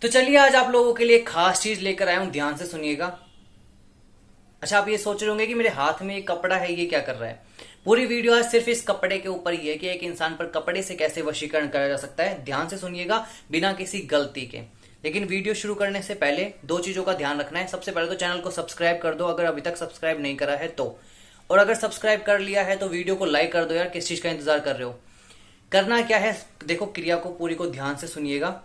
तो चलिए आज आप लोगों के लिए एक खास चीज लेकर आया हूं, ध्यान से सुनिएगा। अच्छा, आप ये सोच रहे होंगे कि मेरे हाथ में एक कपड़ा है, ये क्या कर रहा है। पूरी वीडियो आज सिर्फ इस कपड़े के ऊपर ही है कि एक इंसान पर कपड़े से कैसे वशीकरण करा जा सकता है। ध्यान से सुनिएगा बिना किसी गलती के। लेकिन वीडियो शुरू करने से पहले दो चीजों का ध्यान रखना है। सबसे पहले तो चैनल को सब्सक्राइब कर दो अगर अभी तक सब्सक्राइब नहीं करा है तो, और अगर सब्सक्राइब कर लिया है तो वीडियो को लाइक कर दो यार, किस चीज का इंतजार कर रहे हो। करना क्या है, देखो क्रिया को पूरी को ध्यान से सुनिएगा।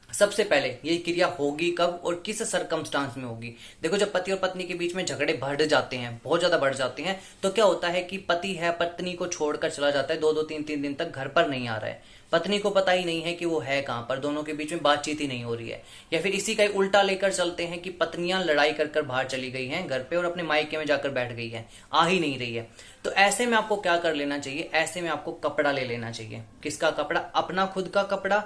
सबसे पहले ये क्रिया होगी कब और किस सरकमस्टांस में होगी। देखो, जब पति और पत्नी के बीच में झगड़े बढ़ जाते हैं, बहुत ज्यादा बढ़ जाते हैं, तो क्या होता है कि पति है पत्नी को छोड़कर चला जाता है, दो दो तीन तीन दिन तक घर पर नहीं आ रहा है। पत्नी को पता ही नहीं है कि वो है कहां पर, दोनों के बीच में बातचीत ही नहीं हो रही है। या फिर इसी का उल्टा लेकर चलते हैं कि पत्नियां लड़ाई कर कर बाहर चली गई हैं घर पे और अपने मायके में जाकर बैठ गई है, आ ही नहीं रही है। तो ऐसे में आपको क्या कर लेना चाहिए, ऐसे में आपको कपड़ा ले लेना चाहिए। किसका कपड़ा? अपना खुद का कपड़ा,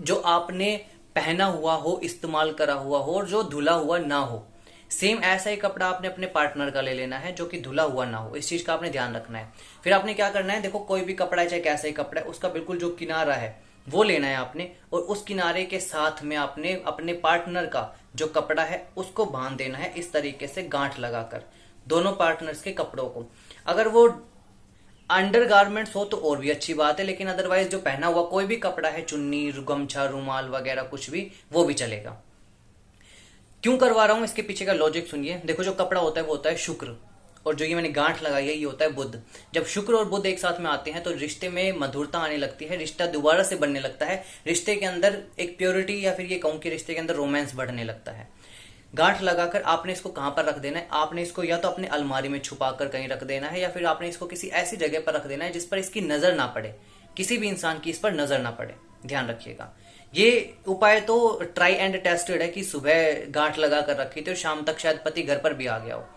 जो आपने पहना हुआ हो, इस्तेमाल करा हुआ हो और जो धुला हुआ ना हो। सेम ऐसा ही कपड़ा आपने अपने पार्टनर का ले लेना है जो कि धुला हुआ ना हो। इस चीज का आपने ध्यान रखना है। फिर आपने क्या करना है, देखो कोई भी कपड़ा है चाहे कैसा ही कपड़ा है, उसका बिल्कुल जो किनारा है वो लेना है आपने, और उस किनारे के साथ में आपने अपने पार्टनर का जो कपड़ा है उसको बांध देना है इस तरीके से, गांठ लगाकर दोनों पार्टनर्स के कपड़ों को। अगर वो अंडर गारमेंट्स हो तो और भी अच्छी बात है, लेकिन अदरवाइज जो पहना हुआ कोई भी कपड़ा है, चुन्नी, गमछा, रुमाल वगैरह कुछ भी, वो भी चलेगा। क्यों करवा रहा हूं, इसके पीछे का लॉजिक सुनिए। देखो, जो कपड़ा होता है वो होता है शुक्र, और जो ये मैंने गांठ लगाई है ये होता है बुध। जब शुक्र और बुध एक साथ में आते हैं तो रिश्ते में मधुरता आने लगती है, रिश्ता दोबारा से बनने लगता है, रिश्ते के अंदर एक प्योरिटी, या फिर ये कहूं कि रिश्ते के अंदर रोमांस बढ़ने लगता है। गांठ लगाकर आपने इसको कहां पर रख देना है, आपने इसको या तो अपने अलमारी में छुपा कर कहीं रख देना है, या फिर आपने इसको किसी ऐसी जगह पर रख देना है जिस पर इसकी नजर ना पड़े, किसी भी इंसान की इस पर नजर ना पड़े। ध्यान रखिएगा। ये उपाय तो ट्राई एंड टेस्टेड है कि सुबह गांठ लगा कर रखी थी और शाम तक शायद पति घर पर भी आ गया हो।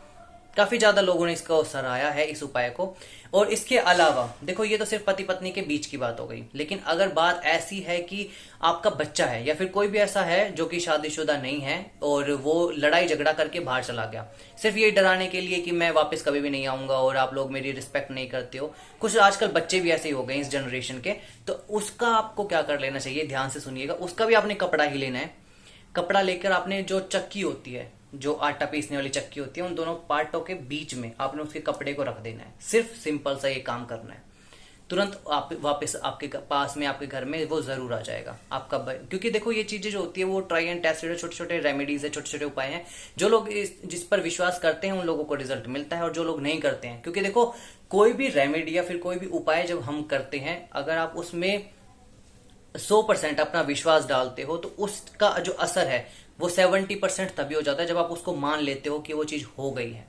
काफी ज्यादा लोगों ने इसको सराहा है, इस उपाय को। और इसके अलावा देखो, ये तो सिर्फ पति पत्नी के बीच की बात हो गई, लेकिन अगर बात ऐसी है कि आपका बच्चा है या फिर कोई भी ऐसा है जो कि शादीशुदा नहीं है और वो लड़ाई झगड़ा करके बाहर चला गया, सिर्फ ये डराने के लिए कि मैं वापस कभी भी नहीं आऊंगा और आप लोग मेरी रिस्पेक्ट नहीं करते हो। कुछ आजकल बच्चे भी ऐसे ही हो गए इस जनरेशन के। तो उसका आपको क्या कर लेना चाहिए, ध्यान से सुनिएगा। उसका भी आपने कपड़ा ही लेना है। कपड़ा लेकर आपने जो चक्की होती है, जो आटा पीसने वाली चक्की होती है, उन दोनों पार्टों के बीच में आपने उसके कपड़े को रख देना है। सिर्फ सिंपल सा ये काम करना है, तुरंत आप वापस आपके पास में, आपके घर में वो जरूर आ जाएगा आपका। क्योंकि देखो, ये चीजें जो होती है वो ट्राई एंड टेस्टेड, छोटे छोटे रेमेडीज है, छोटे छोटे उपाय हैं। जो लोग जिस पर विश्वास करते हैं उन लोगों को रिजल्ट मिलता है, और जो लोग नहीं करते हैं, क्योंकि देखो कोई भी रेमेडी या फिर कोई भी उपाय जब हम करते हैं, अगर आप उसमें 100% अपना विश्वास डालते हो तो उसका जो असर है वो 70% तभी हो जाता है जब आप उसको मान लेते हो कि वो चीज हो गई है।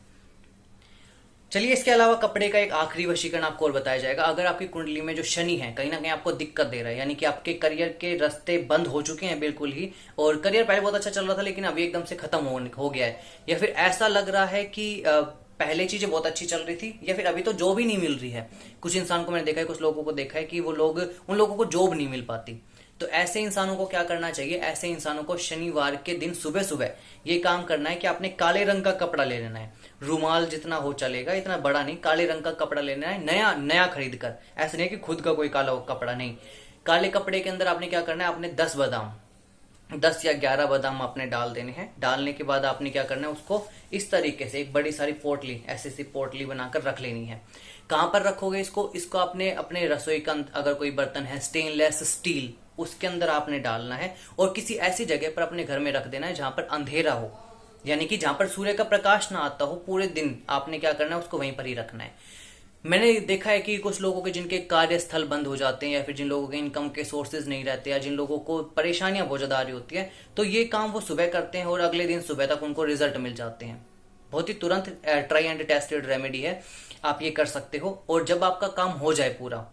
चलिए, इसके अलावा कपड़े का एक आखिरी वशीकरण आपको और बताया जाएगा। अगर आपकी कुंडली में जो शनि है कहीं ना कहीं आपको दिक्कत दे रहा है, यानी कि आपके करियर के रास्ते बंद हो चुके हैं बिल्कुल ही, और करियर पहले बहुत अच्छा चल रहा था लेकिन अभी एकदम से खत्म हो गया है, या फिर ऐसा लग रहा है कि पहले चीजें बहुत अच्छी चल रही थी, या फिर अभी तो जॉब ही नहीं मिल रही है। कुछ इंसान को मैंने देखा है, कुछ लोगों को देखा है कि वो लोग, उन लोगों को जॉब नहीं मिल पाती। तो ऐसे इंसानों को क्या करना चाहिए, ऐसे इंसानों को शनिवार के दिन सुबह सुबह ये काम करना है कि आपने काले रंग का कपड़ा ले लेना है। रुमाल जितना हो चलेगा, इतना बड़ा नहीं, काले रंग का कपड़ा लेना है, नया नया खरीद कर। ऐसे नहीं कि खुद का कोई काला कपड़ा, नहीं। काले कपड़े के अंदर आपने क्या करना है, आपने 10 बादाम, 10 या 11 बादाम आपने डाल देने हैं। डालने के बाद आपने क्या करना है, उसको इस तरीके से एक बड़ी सारी पोटली, ऐसी सी पोटली बनाकर रख लेनी है। कहां पर रखोगे इसको? इसको आपने अपने रसोई का, अगर कोई बर्तन है स्टेनलेस स्टील, उसके अंदर आपने डालना है, और किसी ऐसी जगह पर अपने घर में रख देना है जहां पर अंधेरा हो, यानी कि जहां पर सूर्य का प्रकाश ना आता हो। पूरे दिन आपने क्या करना है, उसको वहीं पर ही रखना है। मैंने देखा है कि कुछ लोगों के जिनके कार्यस्थल बंद हो जाते हैं, या फिर जिन लोगों के इनकम के सोर्सेज नहीं रहते, या जिन लोगों को परेशानियां बहुत ज्यादा आ रही होती है, तो ये काम वो सुबह करते हैं और अगले दिन सुबह तक उनको रिजल्ट मिल जाते हैं। बहुत ही तुरंत ट्राई एंड टेस्टेड रेमेडी है, आप ये कर सकते हो। और जब आपका काम हो जाए पूरा,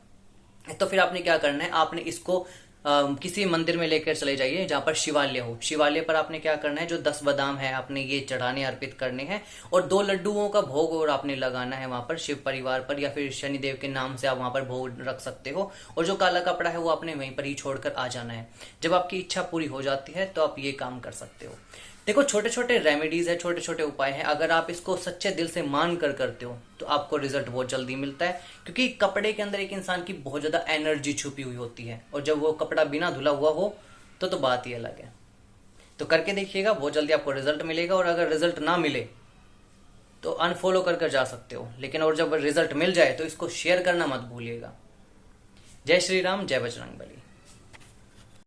तो फिर आपने क्या करना है, आपने इसको किसी मंदिर में लेकर चले जाइए जहां पर शिवालय हो। शिवालय पर आपने क्या करना है, जो 10 बादाम है आपने ये चढ़ाने, अर्पित करने हैं, और 2 लड्डुओं का भोग और आपने लगाना है वहां पर शिव परिवार पर, या फिर शनिदेव के नाम से आप वहां पर भोग रख सकते हो। और जो काला कपड़ा है वो आपने वहीं पर ही छोड़कर आ जाना है। जब आपकी इच्छा पूरी हो जाती है तो आप ये काम कर सकते हो। देखो, छोटे छोटे रेमेडीज है, छोटे छोटे उपाय हैं, अगर आप इसको सच्चे दिल से मान कर करते हो तो आपको रिजल्ट बहुत जल्दी मिलता है। क्योंकि कपड़े के अंदर एक इंसान की बहुत ज्यादा एनर्जी छुपी हुई होती है, और जब वो कपड़ा बिना धुला हुआ हो तो बात ही अलग है। तो करके देखिएगा, बहुत जल्दी आपको रिजल्ट मिलेगा। और अगर रिजल्ट ना मिले तो अनफॉलो कर कर जा सकते हो, लेकिन और जब रिजल्ट मिल जाए तो इसको शेयर करना मत भूलिएगा। जय श्री राम, जय बजरंगबली।